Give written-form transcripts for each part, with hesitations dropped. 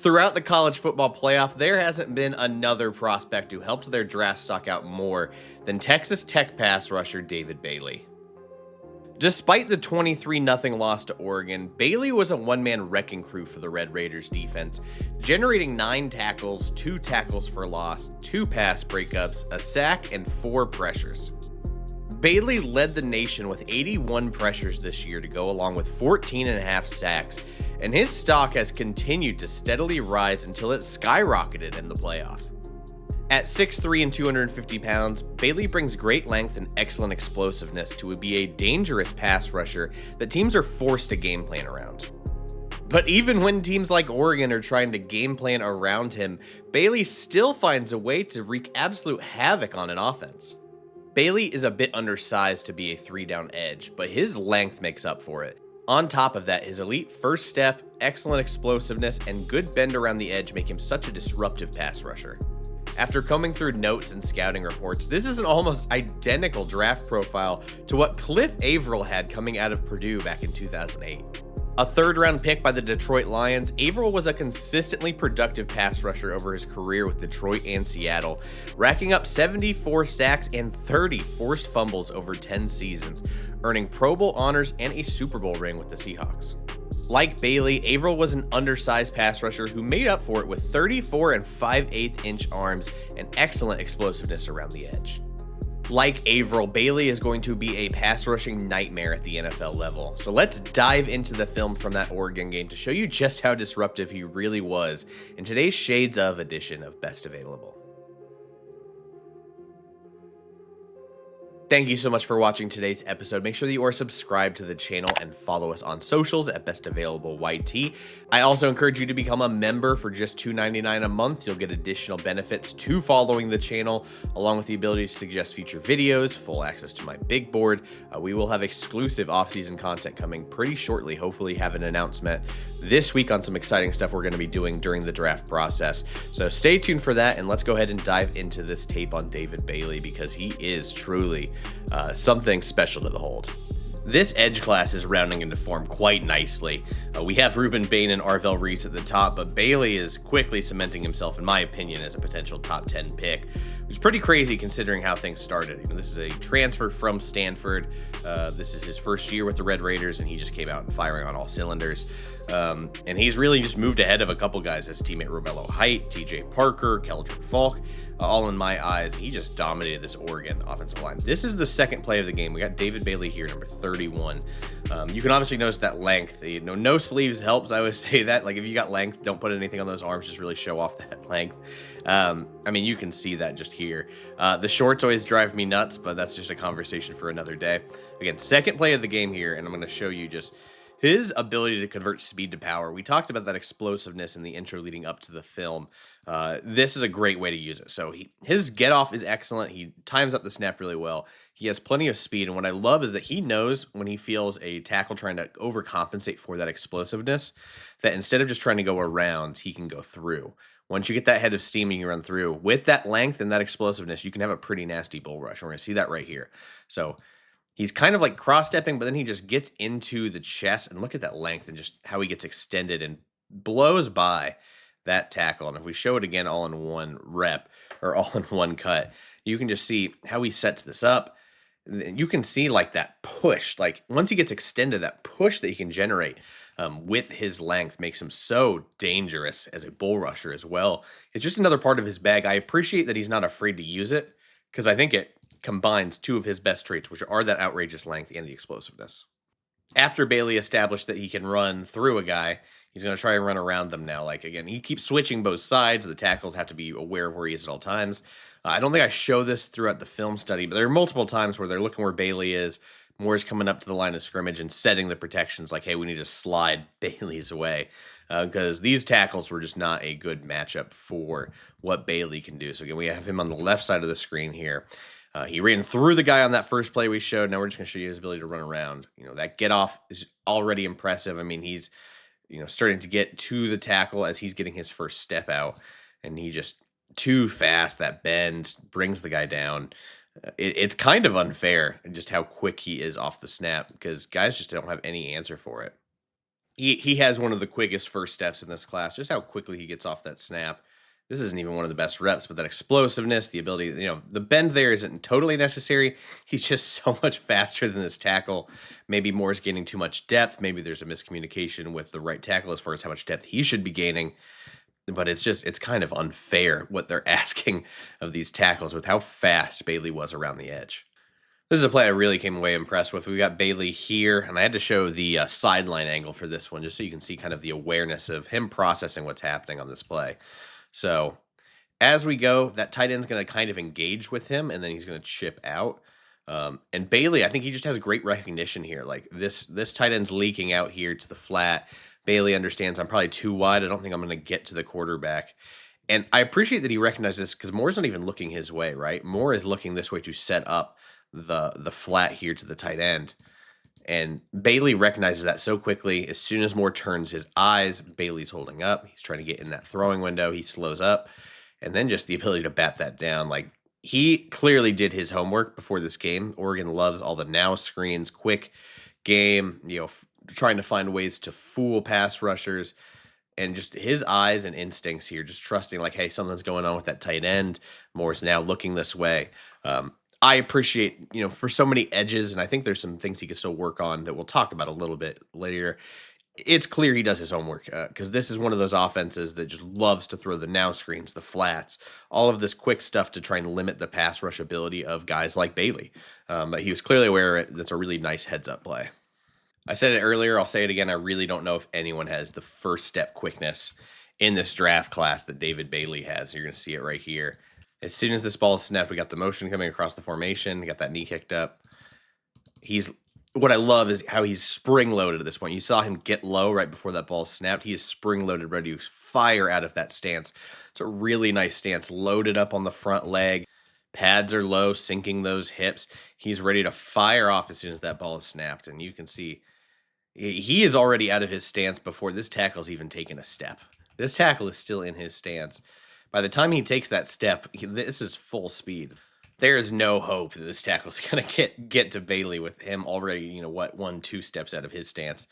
Throughout the college football playoff, there hasn't been another prospect who helped their draft stock out more than Texas Tech pass rusher David Bailey. Despite the 23-0 loss to Oregon, Bailey was a one-man wrecking crew for the Red Raiders defense, generating 9 tackles, 2 tackles for loss, 2 pass breakups, a sack, and 4 pressures. Bailey led the nation with 81 pressures this year to go along with 14.5 sacks, and his stock has continued to steadily rise until it skyrocketed in the playoff. At 6'3" and 250 pounds, Bailey brings great length and excellent explosiveness to be a dangerous pass rusher that teams are forced to game plan around. But even when teams like Oregon are trying to game plan around him, Bailey still finds a way to wreak absolute havoc on an offense. Bailey is a bit undersized to be a 3-down edge, but his length makes up for it. On top of that, his elite first step, excellent explosiveness, and good bend around the edge make him such a disruptive pass rusher. After combing through notes and scouting reports, this is an almost identical draft profile to what Cliff Avril had coming out of Purdue back in 2008. A third-round pick by the Detroit Lions, Avril was a consistently productive pass rusher over his career with Detroit and Seattle, racking up 74 sacks and 30 forced fumbles over 10 seasons, earning Pro Bowl honors and a Super Bowl ring with the Seahawks. Like Bailey, Avril was an undersized pass rusher who made up for it with 34 and 5/8 inch arms and excellent explosiveness around the edge. Like Avril, Bailey is going to be a pass rushing nightmare at the NFL level. So let's dive into the film from that Oregon game to show you just how disruptive he really was in today's Shades of edition of Best Available. Thank you so much for watching today's episode. Make sure that you are subscribed to the channel and follow us on socials at Best Available YT. I also encourage you to become a member for just $2.99 a month. You'll get additional benefits to following the channel, along with the ability to suggest future videos, full access to my big board. We will have exclusive off-season content coming pretty shortly. Hopefully have an announcement this week on some exciting stuff we're going to be doing during the draft process. So stay tuned for that, and let's go ahead and dive into this tape on David Bailey because he is truly something special to behold. This edge class is rounding into form quite nicely. We have Ruben Bain and Arvell Reese at the top, but Bailey is quickly cementing himself, in my opinion, as a potential top 10 pick, which is pretty crazy considering how things started. This is a transfer from Stanford. This is his first year with the Red Raiders, and he just came out and firing on all cylinders. And he's really just moved ahead of a couple guys, his teammate Romello Height, TJ Parker, Keldrick Falk, all in my eyes. He just dominated this Oregon offensive line. This is the second play of the game. We got David Bailey here, number 31. You can obviously notice that length. No sleeves helps. I always say that. Like, if you got length, don't put anything on those arms. Just really show off that length. I mean, you can see that just here. The shorts always drive me nuts, but that's just a conversation for another day. Again, second play of the game here, and I'm going to show you just his ability to convert speed to power. We talked about that explosiveness in the intro leading up to the film. This is a great way to use it. So his get off is excellent. He times up the snap really well. He has plenty of speed. And what I love is that he knows when he feels a tackle trying to overcompensate for that explosiveness, that instead of just trying to go around, he can go through. Once you get that head of steam and you run through, with that length and that explosiveness, you can have a pretty nasty bull rush. We're going to see that right here. So he's kind of like cross-stepping, but then he just gets into the chest, and look at that length and just how he gets extended and blows by that tackle. And if we show it again all in one rep, or all in one cut, you can just see how he sets this up. You can see like that push, like once he gets extended, that push that he can generate with his length makes him so dangerous as a bull rusher as well. It's just another part of his bag. I appreciate that he's not afraid to use it, because I think it combines two of his best traits, which are that outrageous length and the explosiveness. After Bailey established that he can run through a guy, he's going to try and run around them now. Like, again, he keeps switching both sides. The tackles have to be aware of where he is at all times. I don't think I show this throughout the film study, but there are multiple times where they're looking where Bailey is. Moore's coming up to the line of scrimmage and setting the protections like, hey, we need to slide Bailey's away, because these tackles were just not a good matchup for what Bailey can do. So again, we have him on the left side of the screen here. He ran through the guy on that first play we showed. Now we're just going to show you his ability to run around. That get off is already impressive. I mean, he's, starting to get to the tackle as he's getting his first step out, and he just too fast. That bend brings the guy down. It's kind of unfair just how quick he is off the snap, because guys just don't have any answer for it. He has one of the quickest first steps in this class, just how quickly he gets off that snap. This isn't even one of the best reps, but that explosiveness, the ability, the bend there isn't totally necessary. He's just so much faster than this tackle. Maybe Moore's gaining too much depth. Maybe there's a miscommunication with the right tackle as far as how much depth he should be gaining. But it's kind of unfair what they're asking of these tackles with how fast Bailey was around the edge. This is a play I really came away impressed with. We got Bailey here, and I had to show the sideline angle for this one just so you can see kind of the awareness of him processing what's happening on this play. So as we go, that tight end's going to kind of engage with him, and then he's going to chip out. And Bailey, I think he just has great recognition here. Like this tight end's leaking out here to the flat. Bailey understands I'm probably too wide. I don't think I'm going to get to the quarterback. And I appreciate that he recognized this because Moore's not even looking his way, right? Moore is looking this way to set up the flat here to the tight end. And Bailey recognizes that so quickly. As soon as Moore turns his eyes, Bailey's holding up. He's trying to get in that throwing window. He slows up. And then just the ability to bat that down. Like, he clearly did his homework before this game. Oregon loves all the now screens, quick game, trying to find ways to fool pass rushers. And just his eyes and instincts here, just trusting like, hey, something's going on with that tight end. Moore's now looking this way. I appreciate, for so many edges, and I think there's some things he can still work on that we'll talk about a little bit later. It's clear he does his homework because this is one of those offenses that just loves to throw the now screens, the flats, all of this quick stuff to try and limit the pass rush ability of guys like Bailey. But he was clearly aware of it. That's a really nice heads up play. I said it earlier. I'll say it again. I really don't know if anyone has the first step quickness in this draft class that David Bailey has. You're going to see it right here. As soon as this ball is snapped, we got the motion coming across the formation. We got that knee kicked up. What I love is how he's spring-loaded at this point. You saw him get low right before that ball snapped. He is spring-loaded, ready to fire out of that stance. It's a really nice stance, loaded up on the front leg. Pads are low, sinking those hips. He's ready to fire off as soon as that ball is snapped. And you can see he is already out of his stance before this tackle's even taken a step. This tackle is still in his stance. By the time he takes that step, this is full speed. There is no hope that this tackle's going to get to Bailey with him already, 1-2 steps out of his stance.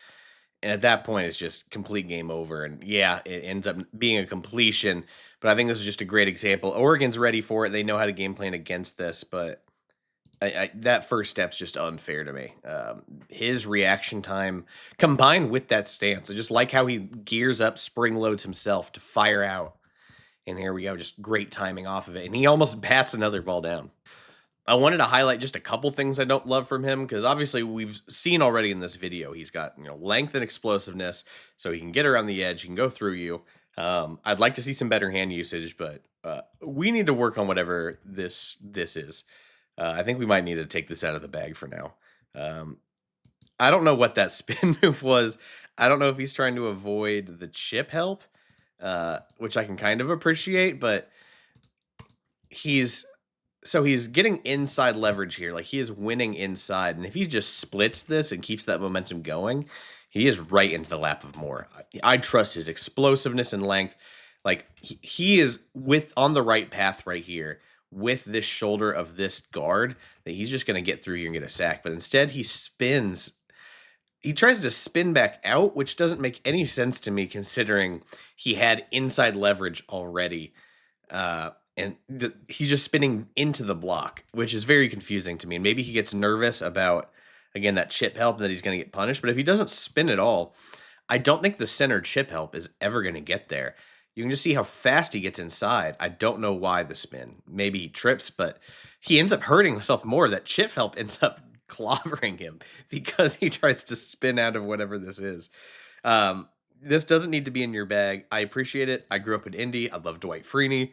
And at that point, it's just complete game over. And yeah, it ends up being a completion. But I think this is just a great example. Oregon's ready for it. They know how to game plan against this. But that first step's just unfair to me. His reaction time combined with that stance, I just like how he gears up, spring loads himself to fire out. And here we go, just great timing off of it. And he almost bats another ball down. I wanted to highlight just a couple things I don't love from him, because obviously we've seen already in this video, he's got length and explosiveness, so he can get around the edge, he can go through you. I'd like to see some better hand usage, but we need to work on whatever this is. I think we might need to take this out of the bag for now. I don't know what that spin move was. I don't know if he's trying to avoid the chip help. Which I can kind of appreciate, but he's getting inside leverage here. Like, he is winning inside, and if he just splits this and keeps that momentum going, he is right into the lap of Moore. I trust his explosiveness and length. Like, he is on the right path right here with this shoulder of this guard that he's just going to get through here and get a sack. But instead, he tries to spin back out, which doesn't make any sense to me considering he had inside leverage already. And he's just spinning into the block, which is very confusing to me. And maybe he gets nervous about, again, that chip help that he's going to get punished. But if he doesn't spin at all, I don't think the center chip help is ever going to get there. You can just see how fast he gets inside. I don't know why the spin. Maybe he trips, but he ends up hurting himself more. That chip help ends up clobbering him because he tries to spin out of whatever this is. This doesn't need to be in your bag. I appreciate it. I grew up in Indy. I love Dwight Freeney.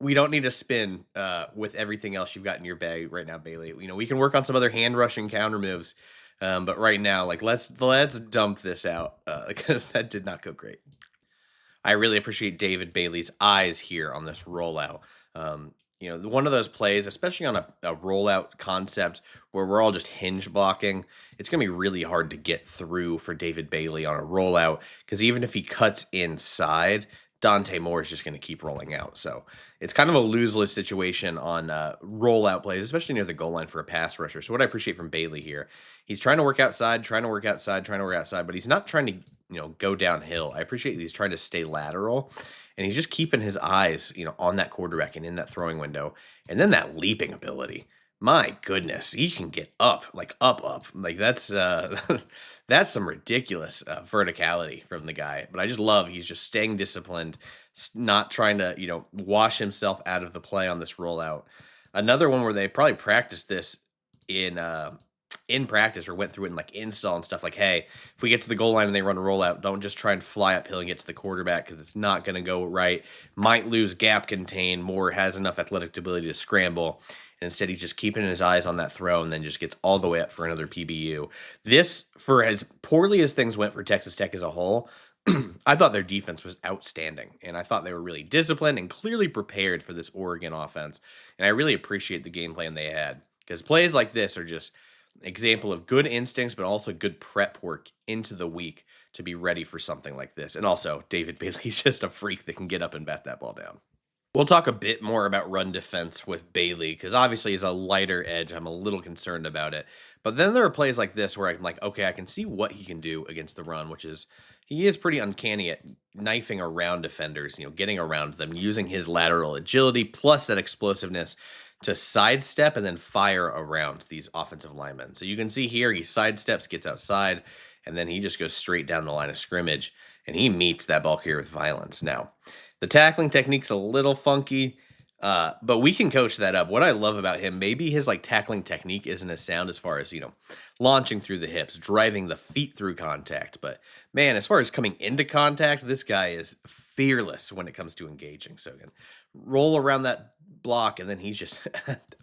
We don't need to spin with everything else you've got in your bag right now, Bailey. We can work on some other hand rushing counter moves, but right now, like let's dump this out because that did not go great. I really appreciate David Bailey's eyes here on this rollout. One of those plays, especially on a rollout concept where we're all just hinge blocking, it's going to be really hard to get through for David Bailey on a rollout, because even if he cuts inside, Dante Moore is just going to keep rolling out. So it's kind of a lose-lose situation on rollout plays, especially near the goal line for a pass rusher. So what I appreciate from Bailey here, he's trying to work outside, but he's not trying to, go downhill. I appreciate he's trying to stay lateral, and he's just keeping his eyes, on that quarterback and in that throwing window. And then that leaping ability. My goodness, he can get up, like up. Like that's that's some ridiculous verticality from the guy. But I just love he's just staying disciplined, not trying to, wash himself out of the play on this rollout. Another one where they probably practiced this in practice or went through it in like install and stuff like, hey, if we get to the goal line and they run a rollout, don't just try and fly uphill and get to the quarterback because it's not going to go right. Might lose gap contain. Moore has enough athletic ability to scramble. And instead, he's just keeping his eyes on that throw and then just gets all the way up for another PBU. This, for as poorly as things went for Texas Tech as a whole, I thought their defense was outstanding. And I thought they were really disciplined and clearly prepared for this Oregon offense. And I really appreciate the game plan they had because plays like this are just example of good instincts, but also good prep work into the week to be ready for something like this. And also, David Bailey's just a freak that can get up and bat that ball down. We'll talk a bit more about run defense with Bailey because obviously he's a lighter edge. I'm a little concerned about it. But then there are plays like this where I'm like, okay, I can see what he can do against the run, which is he is pretty uncanny at knifing around defenders, getting around them, using his lateral agility plus that explosiveness to sidestep and then fire around these offensive linemen. So you can see here he sidesteps, gets outside, and then he just goes straight down the line of scrimmage, and he meets that ball carrier with violence. Now, the tackling technique's a little funky, but we can coach that up. What I love about him, maybe his tackling technique isn't as sound as far as, launching through the hips, driving the feet through contact. But man, as far as coming into contact, this guy is fearless when it comes to engaging. So again, roll around that block and then he's just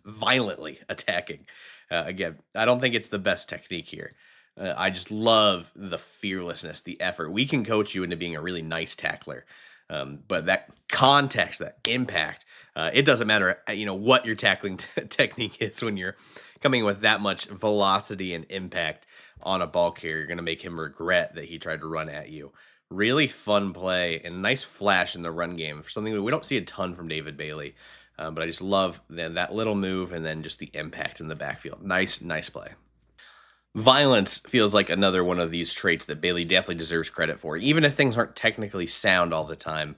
violently attacking. Again, I don't think it's the best technique here. I just love the fearlessness, the effort. We can coach you into being a really nice tackler. But that context, that impact, it doesn't matter, what your tackling technique is when you're coming with that much velocity and impact on a ball carrier. You're going to make him regret that he tried to run at you. Really fun play and nice flash in the run game for something that we don't see a ton from David Bailey. But I just love that little move and then just the impact in the backfield. Nice play. Violence feels like another one of these traits that Bailey definitely deserves credit for, even if things aren't technically sound all the time.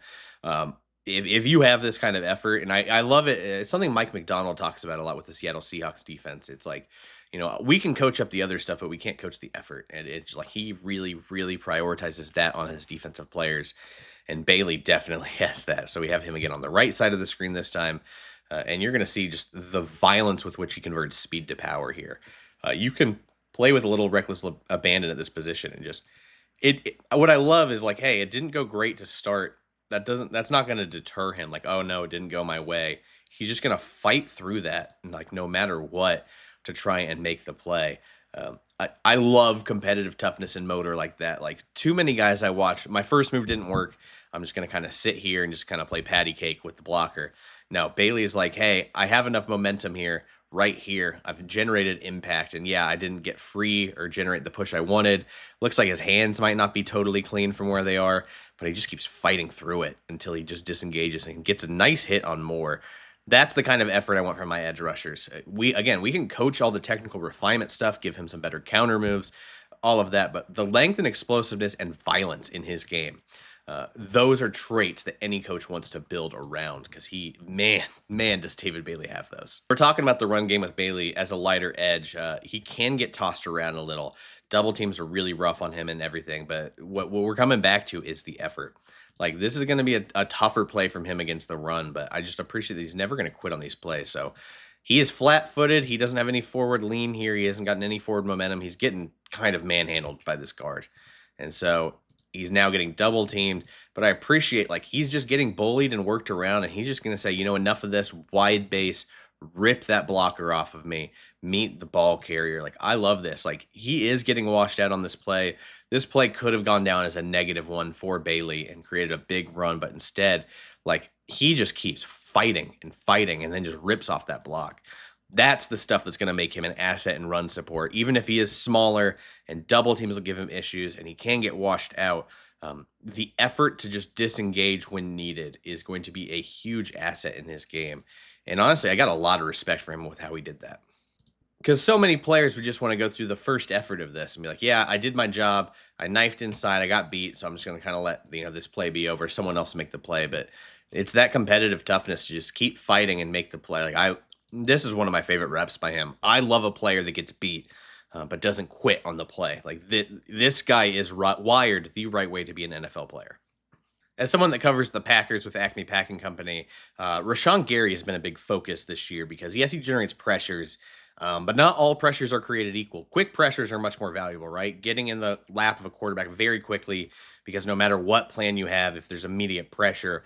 If you have this kind of effort, and I love it, it's something Mike McDonald talks about a lot with the Seattle Seahawks defense. It's like, we can coach up the other stuff, but we can't coach the effort. And it's like he really, really prioritizes that on his defensive players. And Bailey definitely has that. So we have him again on the right side of the screen this time. And you're going to see just the violence with which he converts speed to power here. You can play with a little reckless abandon at this position and just what I love is like, hey, it didn't go great to start. That's not going to deter him. Like, oh no, it didn't go my way. He's just going to fight through that, like no matter what, to try and make the play. I love competitive toughness and motor like that. Like too many guys I watch, my first move didn't work. I'm just going to kind of sit here and just kind of play patty cake with the blocker. Now Bailey is like, hey, I have enough momentum here. Right here, I've generated impact, and yeah, I didn't get free or generate the push I wanted. Looks like his hands might not be totally clean from where they are, but he just keeps fighting through it until he just disengages and gets a nice hit on Moore. That's the kind of effort I want from my edge rushers. We can coach all the technical refinement stuff, give him some better counter moves, all of that, but the length and explosiveness and violence in his game, those are traits that any coach wants to build around because man, does David Bailey have those. We're talking about the run game with Bailey as a lighter edge. He can get tossed around a little. Double teams are really rough on him and everything, but what we're coming back to is the effort. Like this is going to be a tougher play from him against the run, but I just appreciate that he's never going to quit on these plays. So he is flat-footed. He doesn't have any forward lean here. He hasn't gotten any forward momentum. He's getting kind of manhandled by this guard. And so he's now getting double teamed, but I appreciate he's just getting bullied and worked around, and he's just going to say, enough of this, wide base, rip that blocker off of me, meet the ball carrier. I love this. He is getting washed out on this play. This play could have gone down as a -1 for Bailey and created a big run, but instead, he just keeps fighting and then just rips off that block. That's the stuff that's going to make him an asset in run support, even if he is smaller and double teams will give him issues and he can get washed out. The effort to just disengage when needed is going to be a huge asset in his game. And honestly, I got a lot of respect for him with how he did that. Because so many players would just want to go through the first effort of this and be like, yeah, I did my job. I knifed inside. I got beat. So I'm just going to kind of let, this play be over. Someone else make the play. But it's that competitive toughness to just keep fighting and make the play. This is one of my favorite reps by him. I love a player that gets beat, but doesn't quit on the play. This guy is wired the right way to be an NFL player. As someone that covers the Packers with Acme Packing Company, Rashawn Gary has been a big focus this year because, yes, he generates pressures, but not all pressures are created equal. Quick pressures are much more valuable, right? Getting in the lap of a quarterback very quickly, because no matter what plan you have, if there's immediate pressure,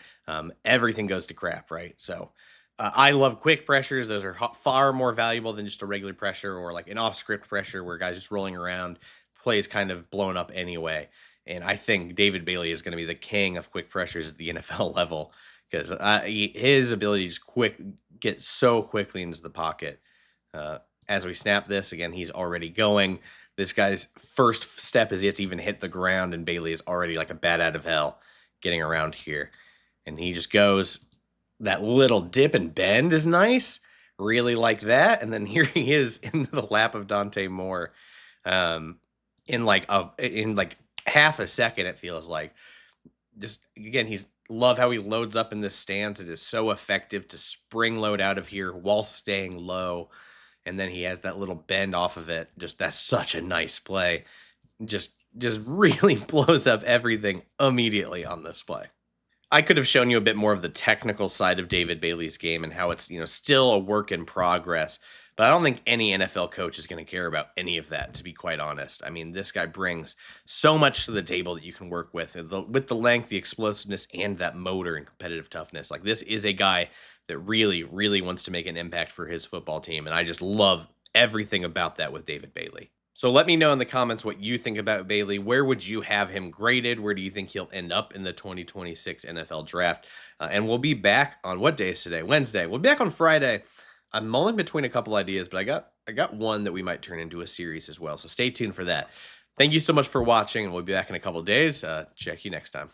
everything goes to crap, right? So I love quick pressures. Those are far more valuable than just a regular pressure or like an off-script pressure where guys just rolling around, plays kind of blown up anyway. And I think David Bailey is going to be the king of quick pressures at the NFL level because his ability to just get so quickly into the pocket. As we snap this, again, he's already going. This guy's first step is he has to even hit the ground, and Bailey is already like a bat out of hell getting around here. And he just goes, that little dip and bend is nice. Really like that. And then here he is in the lap of Dante Moore in like half a second, it feels like. Just again, love how he loads up in this stance. It is so effective to spring load out of here while staying low. And then he has that little bend off of it. That's such a nice play. Just really blows up everything immediately on this play. I could have shown you a bit more of the technical side of David Bailey's game and how it's, still a work in progress. But I don't think any NFL coach is going to care about any of that, to be quite honest. I mean, this guy brings so much to the table that you can work with the length, the explosiveness, and that motor and competitive toughness. Like, this is a guy that really, really wants to make an impact for his football team. And I just love everything about that with David Bailey. So let me know in the comments what you think about Bailey. Where would you have him graded? Where do you think he'll end up in the 2026 NFL draft? And we'll be back on, what day is today? Wednesday. We'll be back on Friday. I'm mulling between a couple ideas, but I got one that we might turn into a series as well. So stay tuned for that. Thank you so much for watching, and we'll be back in a couple days. Check you next time.